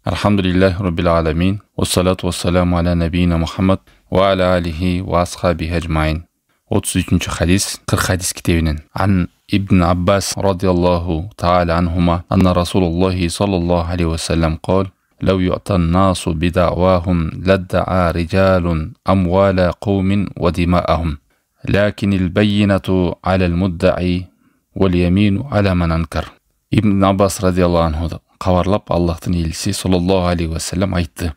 Elhamdülillahi Rabbil alemin. Ve salatu ve selamu ala nebiyyina Muhammed ve ala alihi ve ashabihi ecmain. 33. hadis 40 hadis kitabının. An İbn Abbas radıyallahu ta'ala anhuma anna Resulullah sallallahu aleyhi ve sellem kal لو يؤتى الناس بدعواهم لادعى رجال أموال قوم ودماءهم لكن البينة على المدعي واليمين على من أنكر. İbn Abbas radıyallahu anhu qavarlap Allah'ın elçisi sallallahu aleyhi ve sellem aytты.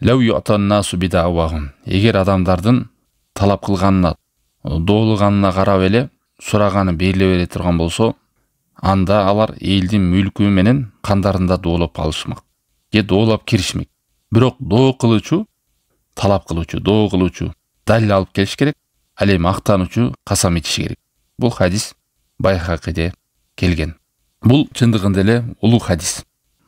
Ләу юътан насу бидауахум. Егер адамдардын талап кылганына, доолуганына карап эле сураганы бериле бере турган болсо, анда алар элдин мүлкү менен кандарында доолоп алышмак. Же доолап киришмек. Бирок доо кылуучу, талап кылуучу, доо кылуучу далил алып келиш керек, ал эми актануучу касам ичиш керек. Бул хадис Байхакиде келген. Бул чындыгында эле улуу хадис.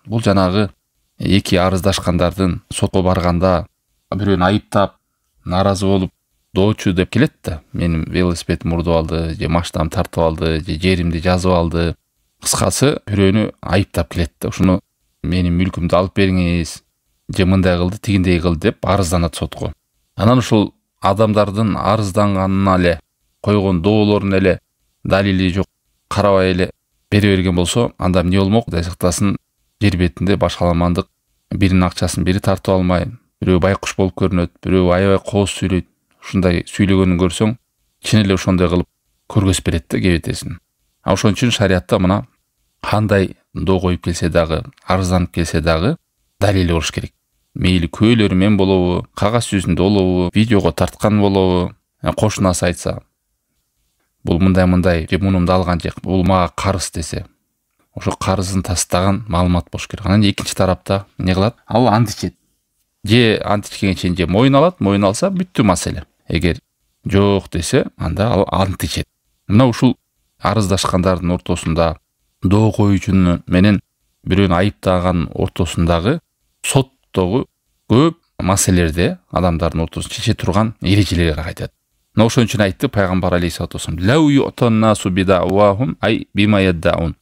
Бул жанагы эки арыздашкандардын сотко барганда бирөөнү айыптап, наразы болуп, доочу деп келет да, менин велосипедим урдуп алды, же машинамды тартып алды, же жеримди жазып алды. Кыскасы бирөөнү айыптап келет да, ушуну менин мүлкүмдү алып бериңиз, же мындай кылды, тигиндей кылды деп арызданат сотко. Анан ушул адамдардын арызданганына эле, койгон доолорун эле далили жок карабай эле бере берген болсо, анда эмне болмок? Кудай сактасын, жер бетинде башкаламандык, биринин акчасын бири тартып алмай, бирөө байкуш болуп көрүнөт, бирөө аябай кооз сүйлөйт. Ушундай сүйлөгөнүн көрсөң, чын эле ошондой кылып көргөзүп берет да кебетесин. Ошон үчүн шариатта мына кандай доо коюп келсе дагы, арызданып келсе дагы далили болуш керек. Мейли көөлөрү мен болобу, кагаз жүзүндө болобу, видеого тарткан болобу, кошунасы айтса, бул мындай, же мунумду алган жек, бул мага карыз десе, ошо карызын тастаган маалымат болуш керек. Анан экинчи тарапта эмне кылат? Ал ант ичет. Же ант ичкенге чейин же моюн алат, моюн алса бүттү маселе. Эгер жок десе, анда ал ант ичет. Мына ушул арыздашкандардын ортосунда, доо коюучунун менен бирөөнү айыптаган ортосундагы соттогу көп маселелерде адамдардын ортосунда чече турган эрежелерге кайтат. Мына ошон үчүн айтты пайгамбар алейхиссалату вассалам: "Лау юътан насу бидауахум ай бима яддаун."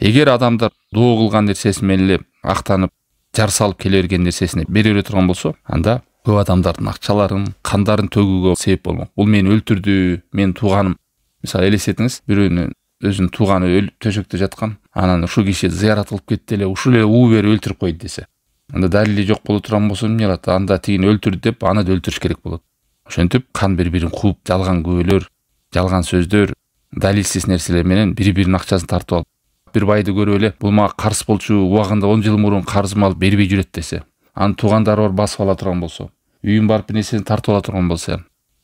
Эгер адамдар доо кылган нерсеси менен эле актанып, жар салып келе берген нерсесине бере бере турган болсо, анда көп адамдардын акчаларын, кандарын төгүүгө себеп болмок. Бул мени өлтүрдү, менин тууганым. Мисалы элестетиңиз, бирөөнүн өзүнүн тууганы өлүп төшөктө жаткан, анан ушул киши зыярат кылып кетти эле, ушул эле уу берип өлтүрүп койду десе. Анда далили жок боло турган болсо эмне кылат? Анда тигини өлтүрдү деп аны да өлтүрүш керек болот. Ошентип кан бири-бирин кууп, жалган күбөлөр, жалган сөздөр, далилсиз нерселер менен бири-биринин акчасын тартып алып, бир байды көрүп эле, бул мага карыз болчу, убагында 10 жыл мурун карызымды алып бербей жүрөт десе, анын туугандары бар басып ала турган болсо, үйүн барып нерсени тартып ала турган болсо,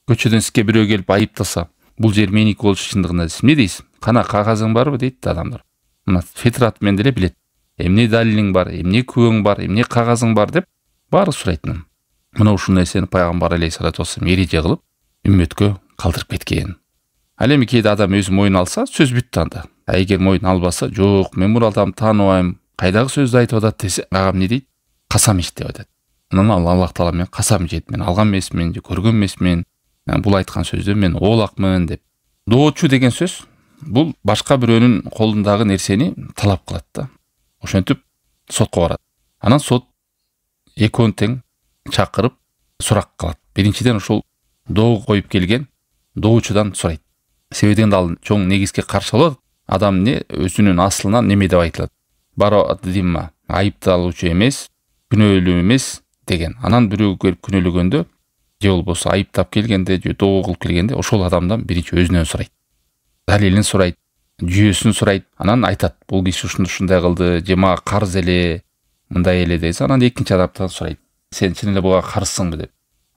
көчөдөн сизге бирөө келип айыптаса, бул жер меники болчу чындыгында десе, эмне дейсиз? Кана кагазың барбы дейт адамдар. Мына фитрат менен деле билет. Эмне далилиң бар, эмне күбөң бар, эмне кагазың бар деп баары сурайт. Мына ушул нерсени пайгамбар алейхиссалату вассалам эреже кылып үммөткө калтырып кеткен. Ал эми кээде адам өзү моюн алса, сөз бүттү анда. Эгер моюн албаса, жок, мен бул адамды тааныбайм, кайдагы сөздү айтып атат десе, ага эмне дейт? Касам ич деп атат. Анан Аллах таала мен касам ичет, мен алган эмесмин, же көргөн эмесмин, бул айткан сөздө мен оолакмын деп. Доочу деген сөз бул башка бирөөнүн колундагы нерсени талап кылат да. Ошентип сотко барат. Анан сот экөөнү тең чакырып сурак кылат. Биринчиден ушул доо коюп келген доочудан сурайт. Себеби дегенде ал чоң негизге каршы болот. Адам өзүнүн аслынан неме деп айтылат? Бара димма, айыпталуучу эмес, күнөөлүү эмес деген. Анан бирөө келип күнөөлөгөндө, же болбосо айыптап келгенде, же доо кылып келгенде, ошол адамдан биринчи өзүнөн сурайт. Далилин сурайт, жүйөсүн сурайт. Анан айтат: бул киши ушундай кылды, же мага карыз эле, мындай эле десе, анан экинчи адамдан сурайт: сен чын эле буга карызсыңбы деп.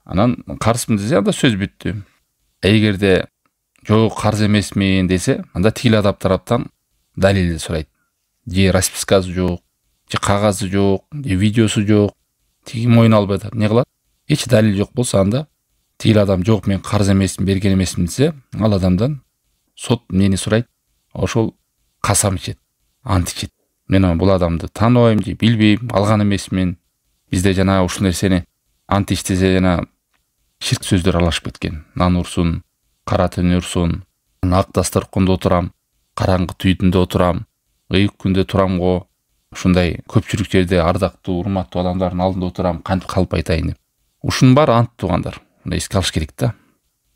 Анан карызмын десе, анда сөз бүттү. Эгерде жок, карыз эмесмин десе, анда тигил адам тараптан далилди сурайт. Же распискасы жок, же кагазы жок, же видеосу жок, тиги моюн албай атат. Эмне кылат? Эч далил жок болсо, анда тигил адам жок, мен карыз эмесмин, берген эмесмин десе, ал адамдан сот эмнени сурайт? Ошол касам ичет, ант ичет. Мен бул адамды тааныбайм, же билбейм, алган эмесмин. Бизде жана ушул нерсени ант иштесе жана ширк сөздөр аралашып кеткен. Нан урсун, кара түн урсун, ак дасторкондо отурам, караңгы түйдүндө отурам, ыйык күндө турам го, ушундай көпчүлүк жерде ардактуу урматтуу адамдардын алдында отурам, кантип калп айтайын деп. Ушунун баары ант туугандар. Муну эске алыш керек да.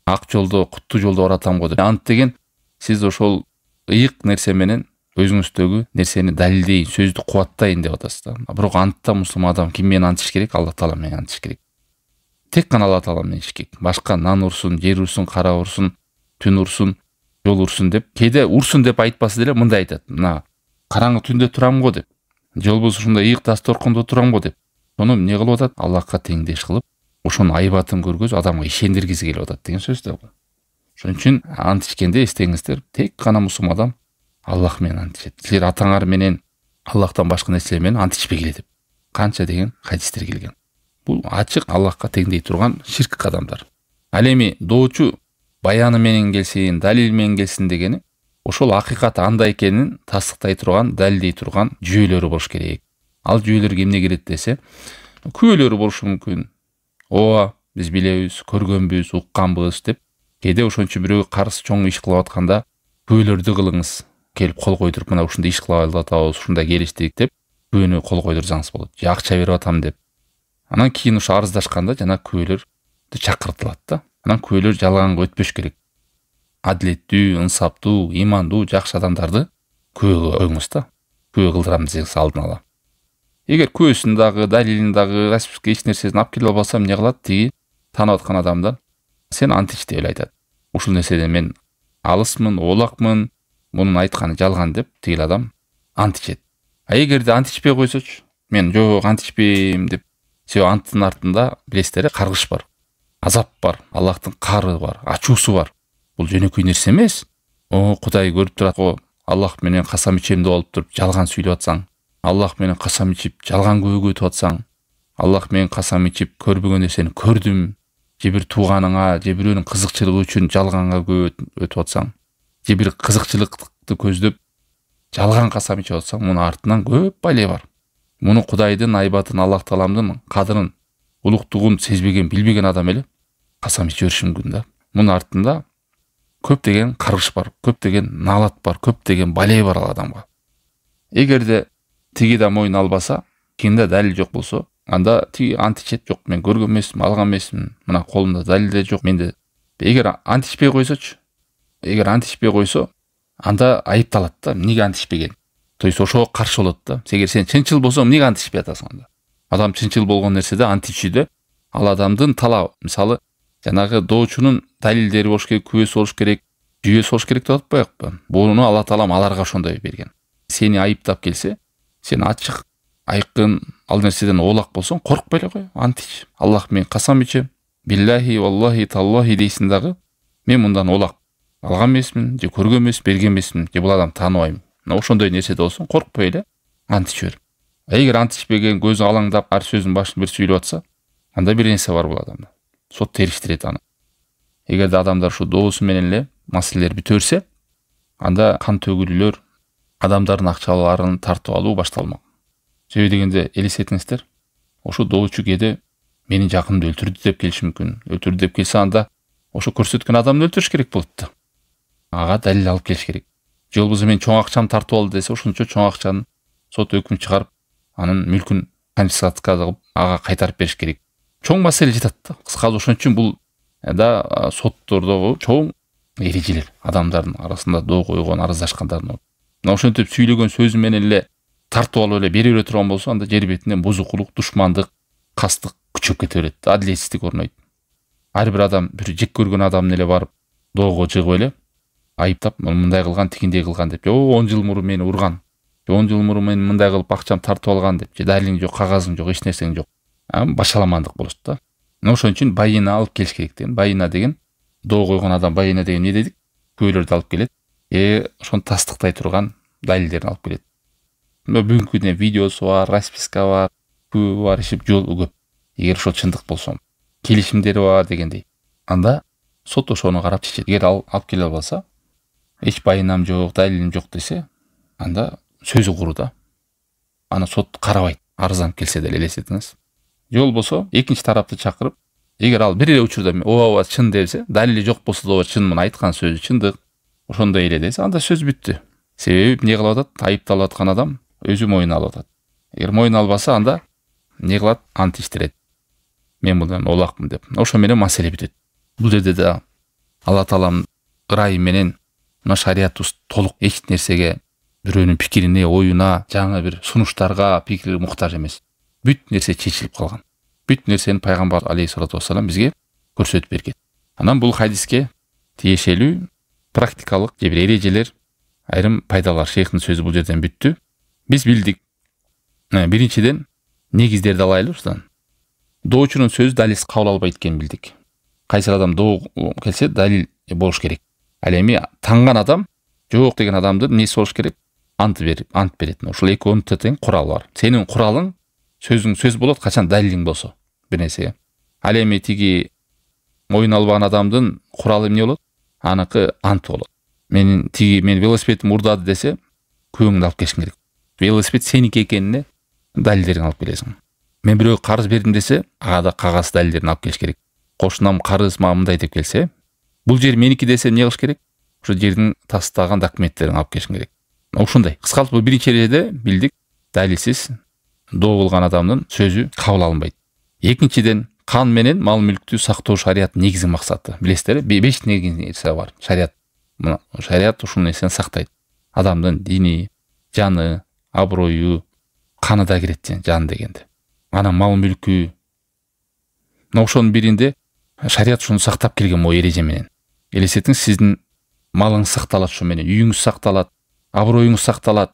Ак жолдо, куттуу жолдо баратам го деп. Ант деген сиз ошол ыйык нерсе менен өзүңүздөгү нерсени далилдейин, сөздү кубаттайын деп атасыз да. Бирок антта мусулман адам ким менен антыш керек? Алла Таала менен антыш керек. Тек гана Алла Таала менен иш керек. Башка нан урсун, жер урсун, кара урсун, түн урсун, жол урсун деп, кээде урсун деп айтпаса деле мындай айтат. Мына караңгы түндө турам го деп. Же болбосо ушундай ыйык дасторкондо турам го деп. Сону эмне кылып атат? Аллахка теңдеш кылып, ошонун айбатын көргөзүп, адамга ишендиргиси келип атат деген сөз да бул. Ошон үчүн ант ичкенде эстеңиздер, тек гана мусулман адам Аллах менен ант ичет. Силер атаңар менен Аллахтан башка нерселер менен ант ичпегиле деп канча деген хадистер келген. Бул ачык Аллахка теңдей турган ширк кадамдар. Ал эми доочу баяны менен келсин, далил менен келсин дегени ошол акыйкат андай экенин тастыктай турган, далилдей турган жүйөлөрү болуш керек. Ал жүйөлөргө эмне кирет десе, күбөлөрү болушу мүмкүн. Ооба, биз билебиз, көргөнбүз, укканбыз деп. Кээде ошончо бирөөгө каршы чоң иш кылып атканда күбөлөрдү кылыңыз. Келип кол койдуруп, мына ушундай иш кылып атабыз, ушундай келиштик деп күбөнү кол койдурсаңыз болот. Же акча берип атам деп. Анан кийин ушу арыздашканда жана күбөлөрдү чакыртылат да. Анан күбөлөр жалганга өтпөш керек. Адилеттүү, ынсаптуу, имандуу, жакшы адамдарды күбөгө коюңуз да. Күбө кылдырам десеңиз алдын ала. Эгер күбөсүн дагы, далилин дагы, расписка эч нерсесин алып келе албаса, эмне кылат? Тиги таанып аткан адамдан сен ант ич деп эле айтат. Ушул нерседен мен алысмын, оолакмын, мунун айтканы жалган деп тигил адам ант ичет. А эгерде ант ичпей койсочу, мен жок ант ичпейм деп, себеби анттын артында билесиздер, каргыш бар, азап бар, Аллахтын кары бар, ачуусу бар. Бул жөнөкөй нерсе эмес. О, Кудай көрүп турат го, Аллах менен касам ичем деп алып туруп жалган сүйлөп атсаң, Аллах менен касам ичип жалган күбөгө өтүп атсаң, Аллах менен касам ичип көрбөгөн нерсени көрдүм, же бир тууганыңа, же бирөөнүн кызыкчылыгы үчүн жалганга күбө өтүп атсаң, же бир кызыкчылыкты көздөп жалган касам ичип атсаң, мунун артынан көп байле бар. Муну Кудайдын айбатын, Аллах Тааламдын кадырын, улуктугун сезбеген, билбеген адам эле касам иче бериши мүмкүн да. Мунун артында көп деген каргыш бар, көп деген наалат бар, көп деген бале бар ал адамга. Эгерде тиги да мойын албаса, кийинде далил жок болсо, анда тиги ант ичет, жок мен көргөн эмесмин, алган эмесмин, мына колумда далил да жок менде. Эгер ант ичпей койсочу, анда айыпталат да, эмнеге ант ичпеген? То есть ошого каршы болот да. Эгер сен чынчыл болсоң, эмнеге ант ичпей атасың анда? Адам чынчыл болгон нерседе ант ичүүдө ал адамдын талабы. Мисалы, жанагы доочунун далилдери болуш керек, күбөсү болуш керек, жүйөсү болуш керек деп атпайбы? Буну Алла Таалам аларга ошондой берген. Сени айыптап келсе, сен ачык, айкын ал нерседен оолак болсоң, коркпой эле кой, ант ич. Аллах менен касам ичем, биллахи валлахи таллахи дейсиң дагы, мен мындан оолак алган эмесмин, же көргөн эмесмин, берген эмесмин, же бул адам тааныбайм. Мына ошондой нерседе болсоң, коркпой эле ант иче бер. Эгер ант ичпеген, көзү алаңдап, ар сөзүн башын бир сүйлөп атса, анда бир нерсе бар бул адамда. Сот териштирет аны. Эгерде адамдар ушу доосу менен эле маселелер бүтө берсе, анда кан төгүлүүлөр, адамдардын акчаларын тартып алуу башталмак. Себеби дегенде элестетиңиздер, ошо доочу кээде менин жакынымды өлтүрдү деп келиши мүмкүн. Өлтүрдү деп келсе, анда ошо көрсөткөн адамды өлтүрүш керек болот да. Ага далил алып келиш керек. Же болбосо мен чоң акчамды тартып алды десе, ошончо чоң акчаны сот өкүм чыгарып, анын мүлкүн конфискация кылып, ага кайтарып бериш керек. Чоң маселе жатат да. Кыскасы ошон үчүн бул да соттордогу чоң эрежелер, адамдардын арасында доо койгон, арыздашкандардын. Мына ошентип сүйлөгөн сөзү менен эле тартып алып эле бере бере турган болсо, анда жер бетинен бузукулук, душмандык, кастык күчөп кете берет. Адилетсиздик орнойт. Ар бир адам бир жек көргөн адамды эле барып доого жыгып эле айыптап, мындай кылган, тигиндей кылган деп, 10 жыл мурун мени урган, 10 жыл мурун мени мындай кылып акчам тартып алган деп, же далилиң жок, кагазың жок, эч нерсең жок. Башаламандык болот да. Ошон үчүн байына алып келиш керек деген. Байына деген доо койгон адам, байына деген эмне дедик? Күбөлөрдү алып келет. Ошону тастыктай турган далилдерин алып келет. Бүгүнкү күндө видеосу бар, расписка бар, күбө бар, ишип жолу көп. Эгер ошол чындык болсо, келишимдери бар дегендей, анда сот ошону карап чечет. Эгер алып келе албаса, эч байынам жок, далилим жок десе, анда сөзү куру да. Аны сот карабайт, арызданып келсе деле элестетиңиз. Же болбосо экинчи тарапты чакырып, эгер ал бир эле учурда ооба чын десе, далили жок болсо да чын, мына айткан сөзү чындык, ошондой эле десе, анда сөз бүттү. Себеби эмне кылып атат? Айыпталып аткан адам өзү мойнуна алып атат. Эгер мойнуна албаса, анда не кылат? Ант иштирет. Мен мындан олакмын деп. Ошо менен маселе бүтөт. Бул жерде да Алла Тааланын ырайы менен мына шариятыбыз толук эч нерсеге, бирөөнүн пикирине, оюна, жаңы бир сунуштарга, пикирге муктаж эмес. Бүт нерсе чечилип калган. Бүт нерсени пайгамбар алейхиссалату вассалам бизге көрсөтүп берген. Анан бул хадиске тиешелүү практикалык же бир эрежелер, айрым пайдалар. Шейхтин сөзү бул жерден бүттү. Биз билдик. Биринчиден негиздерди алайлы ушудан. Доочунун сөзү далилсиз кабыл албайт экенин билдик. Кайсыр адам доо келсе далил болуш керек. Ал эми танган адам, жок деген адамдын эмнеси болуш керек? Ант берет. Ошол экөөнүн тең куралы бар. Сенин куралың сөзүң сөз болот качан далилиң болсо бир нерсеге. Ал эми тиги мойнуна албаган адамдын куралы эмне болот? Аныкы ант болот. Мен велосипедим урдады десе, күйөөңдү алып келишиң керек. Велосипед сеники экенине далилдерин алып келесиң. Мен бирөөгө карыз бердим десе, ага да кагаз далилдерин алып келиш керек. Кошунам карыз мындай деп келсе, бул жер меники десе эмне кылыш керек? Ошо жердин тастаган документтерин алып келишиң керек. Ушундай. Кыскасы бул биринчи эрежеде билдик, далилсиз доо кылган адамдын сөзү кабыл алынбайт. Экинчиден, кан менен мал мүлктү сактоо шариаттын негизги максаты. Билесиздер, 5 негизги нерсе бар. Шарият ушул нерсени сактайт. Адамдын дини, жаны, аброю, каны да кирет жан дегенде. Анан мал мүлкү. Ошонун биринде шарият ушуну сактап келген мо эреже менен. Элестетиңиз, сиздин малыңыз сакталат ушу менен, үйүңүз сакталат, аброюңуз сакталат.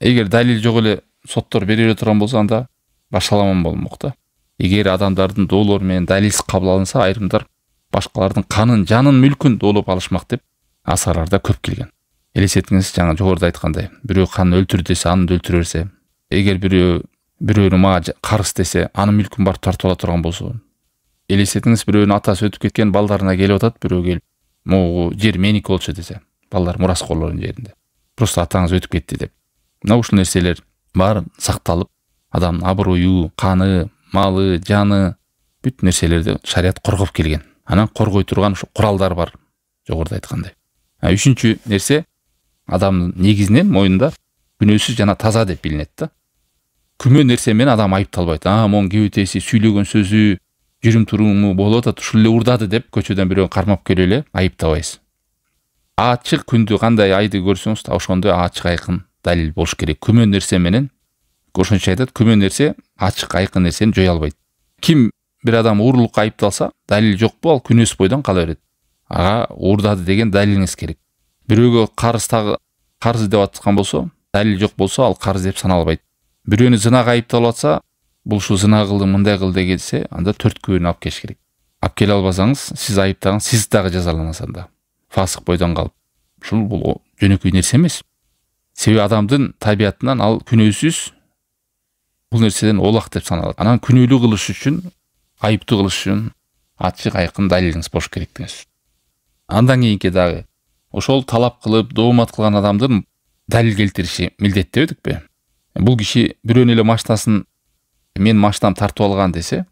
Эгер далил жок эле соттор бере турган болсо, анда башаламан болмок да. Эгер адамдардын доолору менен далилсиз кабыл алынса, айрымдар башкалардын канын, жанын, мүлкүн доолоп алышмак деп асарларда көп келген. Элестетиңиз, жаңа жогоруда айткандай, бирөө канын өлтүр десе, аны өлтүрө берсе, эгер бирөөнү мага карыз десе, анын мүлкүн барып тартып ала турган болсо, элестетиңиз, бирөөнүн атасы өтүп кеткен, балдарына келип атат, бирөө келип, могу жер меники болчу десе, балдар мураскорлордун жеринде. Просто атаңыз өтүп кетти деп. Мына ушул нерселер баары сакталып, адамдын аброю, каны, малы, жаны, бүт нерселерди шарият коргоп келген. Анан коргой турган ушу куралдар бар, жогоруда айткандай. Үчүнчү нерсе, адамдын негизинен мойнунда күнөөсүз жана таза деп билинет да. Күмөн нерсе менен адам айыпталбайт. Монун кебетеси, сүйлөгөн сөзү, жүрүм туруму болуп атат, ушул эле урдады деп көчөдөн бирөөнү кармап келип эле айыптабайсыз. Ачык күндү кандай айды көрсөңүз, ошондой ачык айкын далил болуш керек. Күмөн нерсе менен, ошончо айтат, күмөн нерсе ачык айкын нерсени жое албайт. Ким бир адам уурулукка айыпталса, далил жокпу, ал күнөөсүз бойдон кала берет. Ага уурдады деген далилиңиз керек. Бирөөгө карыз деп аткан болсо, далил жок болсо, ал карыз деп саналбайт. Бирөөнү зынага айыпталып атса, бул ушу зына кылды, мындай кылды дегенсе, анда 4 күбөнү алып келиш керек. Алып келе албасаңыз, сиз айыптаган, сиз дагы жазаланасыз анда. Фасык бойдон калып. Ушул бул жөнөкөй нерсе эмес. Себеби адамдын табиятынан ал күнөөсүз бул нерседен олак деп саналат. Анан күнөөлүү кылыш үчүн, айыптуу кылыш үчүн ачык айкын далилиңиз болуш керек деген сөз. Андан кийинки дагы ошол талап кылып, доомат кылган адамдын далил келтириши милдеттүү дедикпи? Бул киши бирөөнүн эле машинасын мен машинам тартып алган десе,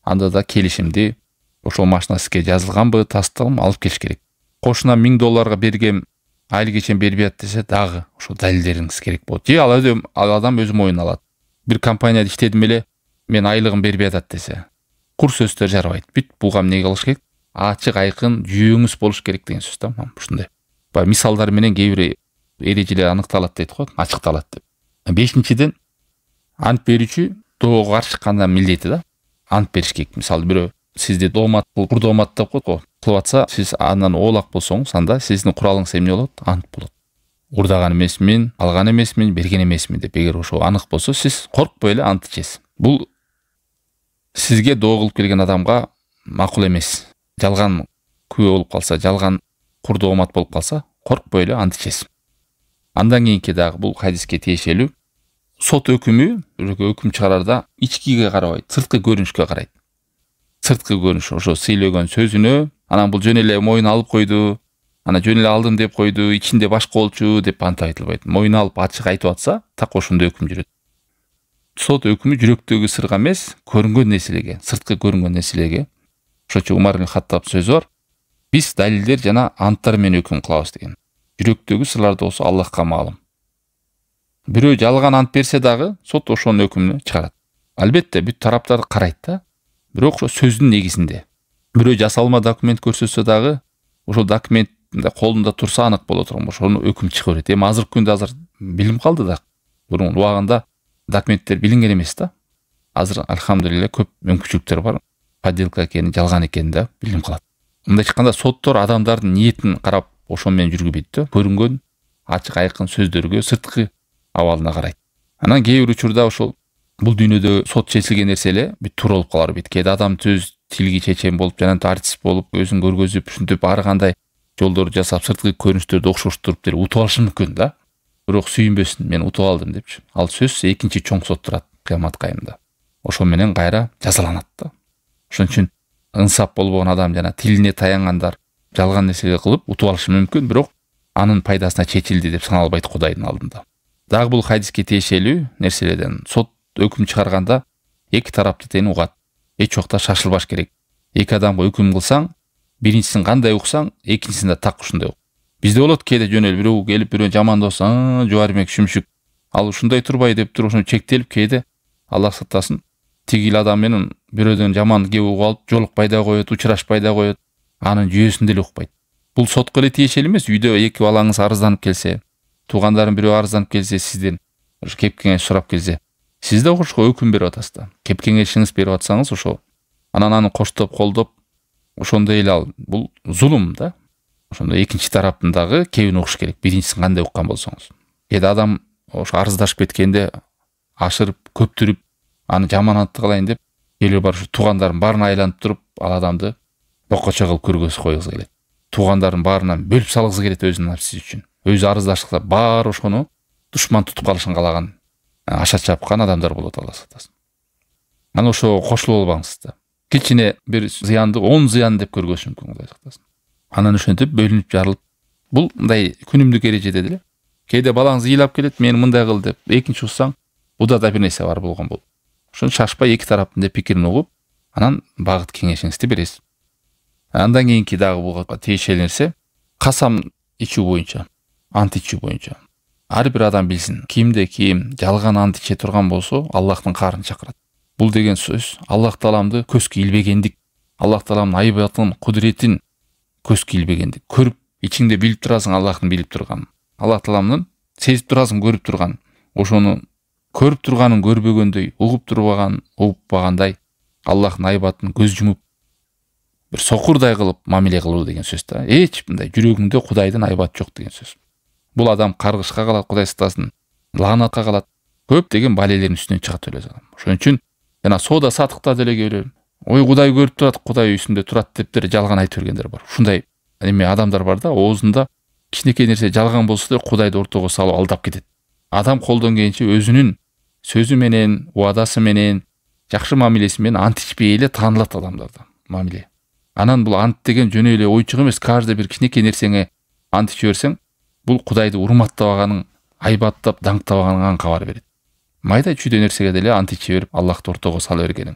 анда да келишимди ошол машина сизге жазылганбы, тасталым алып келиш керек. Кошуна $1000 бергем, айыл кечен бербей атат десе, дагы ошол далилдериңиз керек болот. Же ал адам өзү мойнуна алат. Бир компанияда иштедим эле, мен айлыгым бербей атат десе, кур сөздөр жарабайт. Бүт буга эмне кылыш керек? Ачык айкын жүйөңүз болуш керек деген сөз да. Ушундай. Баягы мисалдар менен кээ бир эрежелер аныкталат дейт го, ачыкталат деп. 5-чиден ант берүүчү доого каршы чыкканда милдети да. Ант бериш керек. Мисалы бирөө сизди доомат кылып, кур доомат деп коет, кылып атса, сиз андан оолак болсоңуз, анда сиздин куралыңыз эмне болот? Ант болот. Урдаган эмесмин, алган эмесмин, берген эмесмин деп. Эгер ошо анык болсо, сиз коркпой эле ант ичесиз. Бул сизге доо кылып келген адамга макул эмес. Жалган күбө болуп калса, жалган кур доомат болуп калса, коркпой эле ант ичесиз. Андан кийинки дагы бул хадиске тиешелүү сот өкүмү, өкүм чыгарарда ичкиге карабайт, сырткы көрүнүшкө карайт. Сырткы көрүнүш, ошо сүйлөгөн сөзүнө, анан бул жөн эле мойнуна алып койду, ана жөн эле алдым деп койду, ичинде башка болчу деп антип айтылбайт. Мойнуна алып ачык айтып атса, так ошондой өкүм жүрөт. Сот өкүмү жүрөктөгү сырга эмес, көрүнгөн нерселерге, сырткы көрүнгөн нерселерге. Ошочо Умар ибн Хаттаб сөзү бар. Биз далилдер жана анттар менен өкүм кылабыз деген. Жүрөктөгү сырларды болсо Аллахка маалым. бирөө жалган ант берсе дагы сот ошонун өкүмүн чыгарат. Албетте бүт тараптарды карайт да. Бирок ошо сөздүн негизинде. Бирөө жасалма документ көрсөтсө дагы ошол документ колунда турса анык боло турган ошону өкүм чыга берет. Эми азыркы күндө билим калды да. Бурун убагында документтер билинген эмес да. Азыр алхамдулилля көп мүмкүнчүлүктөр бар. Подделка экени, жалган экени да билим калат. Мындайча айтканда соттор адамдардын ниетин карап ошон менен жүргүбөйт да. Көрүнгөн ачык айкын сөздөргө, сырткы абалына карайт. Анан кээ бир учурда ошол бул дүйнөдө сот чечилген нерсе эле бүт туура болуп калар бит. Кээде адам сөз тилги чечен болуп, жана артист болуп, өзүн көргөзүп, ушинтип ар кандай жолдорду жасап, сырткы көрүнүштөрдү окшоштуруп берип утуп алышы мүмкүн да. Бирок сүйүнбөсүн, мен утуп алдым депчи. Ал сөз экинчи чоң сот турат кыямат кайымда. Ошол менен кайра жазаланат да. Ошон үчүн ынсап болбогон адам жана тилине таянгандар жалган нерселер кылып утуп алышы мүмкүн, бирок анын пайдасына чечилди деп саналбайт Кудайдын алдында. Дагы бул хадиске тиешелүү нерселерден сот өкүм чыгарганда эки тарапты тең угат. Эч убакта шашылбаш керек. Эки адамга өкүм кылсаң, биринчисин кандай уксаң, экинчисин да так ушундай ук. Бизде болот кээде жөнөл бирөө келип бирөө жамандаса, жубармек шүмшүк. Ал ушундай турбай деп туруп ошону чектелип кээде Аллах сактасын тигил адам менен бирөөдөн жаман кеп угуп алып жолукпай да коет, учурашпай да коет. Анын жүйөсүн деле укпайт. Бул сотко эле тиешелүү эмес. Үйдө эки балаңыз арызданып келсе, туугандарын бирөө арызданып келсе, сизден кеп кеңеш сурап келсе, сиз да ошого өкүм берип атасыз да. Кеп кеңешиңиз берип атсаңыз ошо анан аны коштоп, колдоп, ошондой эле ал бул зулум да. Ошондо экинчи тараптын дагы кебин угуш керек. Биринчисин кандай уккан болсоңуз. Кээде адам ошо арыздашып кеткенде ашырып, көптүрүп, аны жаманатты кылайын деп, келип бар ушу туугандарын баарына айланып туруп, ал адамды боккочо кылып көргөзүп койгусу келет. Туугандарын баарынан бөлүп салгысы келет өзүнүн напсиси үчүн. Өзү арыздашса баары ошону душман тутуп калышын калаган, аша чапкан адамдар болот, Алла сактасын. Анан ошо кошулуп албаңыз да. Кичине бир зыянды 10 зыян деп көргөзүш мүмкүн, Кудай сактасын. Анан ошентип бөлүнүп жарылып, бул мындай күнүмдүк эрежеде деле. Кээде балаңыз ыйлап келет, мени мындай кыл деп, экинчи уксаң, буда да бир нерсе бар болгон бул. Ошону шашпай эки тараптын да пикирин угуп, анан багыт кеңешиңизди бересиз. Андан кийинки дагы буга тиешелүү нерсе касам ичүү боюнча, ант ичүү боюнча. Ар бир адам билсин, кимде ким жалган ант иче турган болсо, Аллахтын каарын чакырат. Бул деген сөз Аллах Тааламды көзгө илбегендик, Аллах Тааламдын айбатын, кудуретин көзгө илбегендик. Көрүп, ичиңде билип турасың Аллахтын билип турган. Аллах Тааламдын сезип турасың көрүп турган. Ошону көрүп турганын көрбөгөндөй, угуп турбаган, угуппагандай Аллахтын айбатын көз жумуп бир сокурдай кылып мамиле кылуу деген сөз да. Эч мындай жүрөгүңдө Кудайдын айбаты жок деген сөз. Бул адам каргышка калат, Кудай сактасын, лаанатка калат. Көп деген балелердин үстүнөн чыгат эле адам. Ошон үчүн жана соода сатыкта деле келе, ой Кудай көрүп турат, Кудай үстүндө турат деп жалган айтып бергендер бар. Ушундай эме адамдар бар да, оозунда кичинекей нерсе жалган болсо да Кудайды ортого салып алдап кетет. Адам колдон келишинче өзүнүн сөзү менен, уадасы менен, жакшы мамилеси менен ант ичпей эле таанылат адамдарда мамиле. Анан бул ант деген жөнөй эле ойчук эмес, каждый бир кичинекей нерсеңе ант иче берсең, бул Кудайды урматтабаганың, айбаттап, даңктабаганыңан кабар берет. Майда чүйдө нерсеге деле ант иче берип, Аллахты ортого сала бергениң.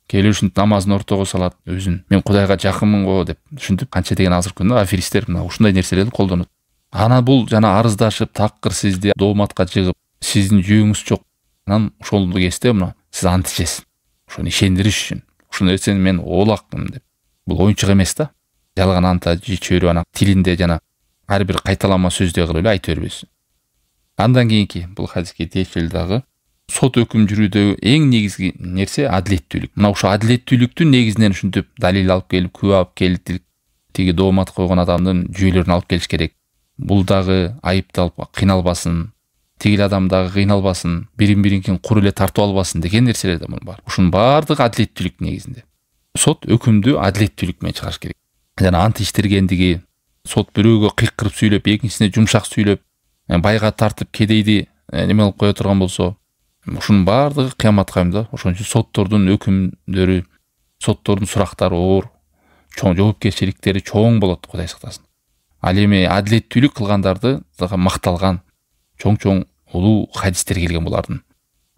Келе ушинтип намазын ортого салат, өзүн мен Кудайга жакынмын го деп, ушинтип канча деген азыркы күндө аферисттер мына ушундай нерселерди колдонот. Анан бул жана арыздашып, такыр сизди дооматка жыгып, сиздин жүйөңүз жок. Анан ошолду кезде мына сиз ант ичесиз. Ошону ишендириш үчүн. Ушул нерсени мен оолакмын деп. Бул оюнчук эмес да. Жалган ант иче берип анан тилинде жана ар бир кайталанма сөздөй кылып эле айта бербесин. Андан кийинки бул хадиске тиешелүү дагы сот өкүм жүрүүдөгү эң негизги нерсе адилеттүүлүк. Мына ушул адилеттүүлүктүн негизинен ушинтип далил алып келип, күбө алып келип, тиги доомат койгон адамдын жүйөлөрүн алып келиш керек. Бул дагы айыпталып кыйналбасын, тигил адам дагы кыйналбасын, бирин-биринкин кур эле тартып албасын деген нерселер да бар. Ушунун баардыгы адилеттүүлүк негизинде. Сот өкүмдү адилеттүүлүк менен чыгарыш керек. Жана ант иштергендиги, сот бирөөгө кыйкырып сүйлөп, экинчисине жумшак сүйлөп, байга тартып кедейди неме кылып кое турган болсо, ушунун баардыгы кыямат кайымда. Ошон үчүн соттордун өкүмдөрү, соттордун сурактары оор, чоң жоопкерчиликтери чоң болот, Кудай сактасын. Ал эми адилеттүүлүк кылгандарды дагы макталган чоң улуу хадистер келген булардын.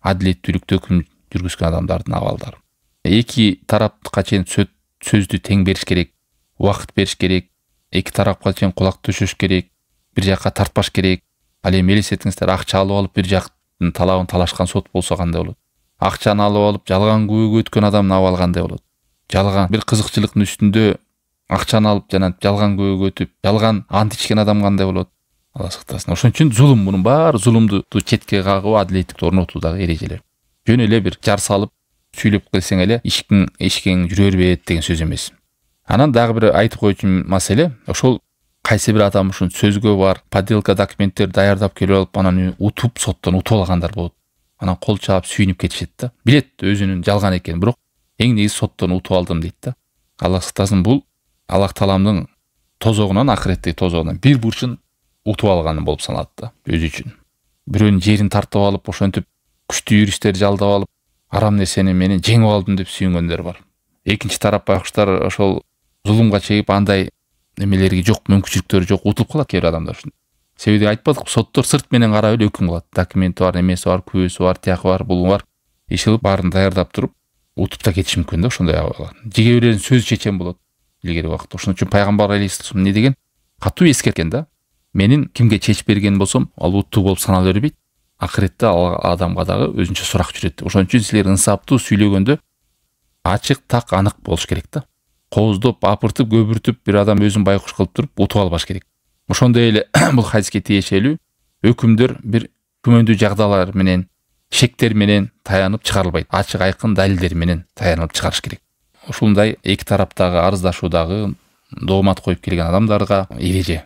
Адилеттүүлүктө өкүм жүргүзгөн адамдардын абалдары. Эки тарапка чейин сөздү тең бериш керек, убакыт бериш керек, эки тарапка чейин кулак төшөш керек, бир жакка тартпаш керек. Ал эми элестетиңиздер, акча алып алып бир жактын талабын талашкан сот болсо кандай болот? Акчаны алып алып жалган күбөгө өткөн адамдын абалы кандай болот? Жалган бир кызыкчылыктын үстүндө акчаны алып жана жалган күбөгө өтүп, жалган ант ичкен адам кандай болот? Алла сактасын. Ошон үчүн зулум, мунун баары зулумду четке кагып, адилеттикти орнотуудагы эрежелер. Жөн эле бир жар салып сүйлөп келсең эле ишкең жүрөр бет деген сөз эмес. Анан дагы бир айтып коючу маселе, ошол кайсы бир адам ушун сөзгө бар, подделка документтер даярдап келип алып, анан утуп соттон утуп алгандар болот. Анан кол чаап сүйүнүп кетишет да. Билет өзүнүн жалган экенин, бирок эң негизи соттон утуп алдым дейт да. Алла сактасын, бул Аллах Тааланын тозогунан, акыреттеги тозогунан бир бурчун утуп алганы болуп саналат да, өзү үчүн. Бирөөнүн жерин тартып алып, ошентип күчтүү юристтерди жалдап алып, арам нерсени менен жеңип алдым деп сүйүнгөндөр бар. Экинчи тарап байкуштар ошол зулумга чегип, андай немелерге жок, мүмкүнчүлүктөрү жок, утулуп калат кээ бир адамдар ушун. Себеби айтпадык, соттор сырт менен карап эле өкүм кылат. Документи бар, эмеси бар, күбөсү бар, тияк бар, бул бар. Иш кылып баарын даярдап туруп, утуп да кетиши мүмкүн да, ошондой абал. Жеге бирөөнүн сөзү чечен болот илгери убакытта. Ошон үчүн пайгамбар алейхиссалам не деген? Катуу эскерткен да. Менин кимге чечип берген болсом, ал уттуу болуп санала бербейт. Акыретте ал адамга дагы өзүнчө сурак жүрөт. Ошон үчүн силер ынсаптуу сүйлөгөндө ачык, так, анык болуш керек да. Кооздоп, апыртып, көбүртүп бир адам өзүн байкуш кылып туруп утуп албаш керек. Ошондой эле бул хадиске тиешелүү өкүмдөр бир күмөндүү жагдайлар менен, шектер менен таянып чыгарылбайт. Ачык, айкын далилдер менен таянып чыгарыш керек. Ушундай эки тараптагы арыздашуудагы доомат коюп келген адамдарга эреже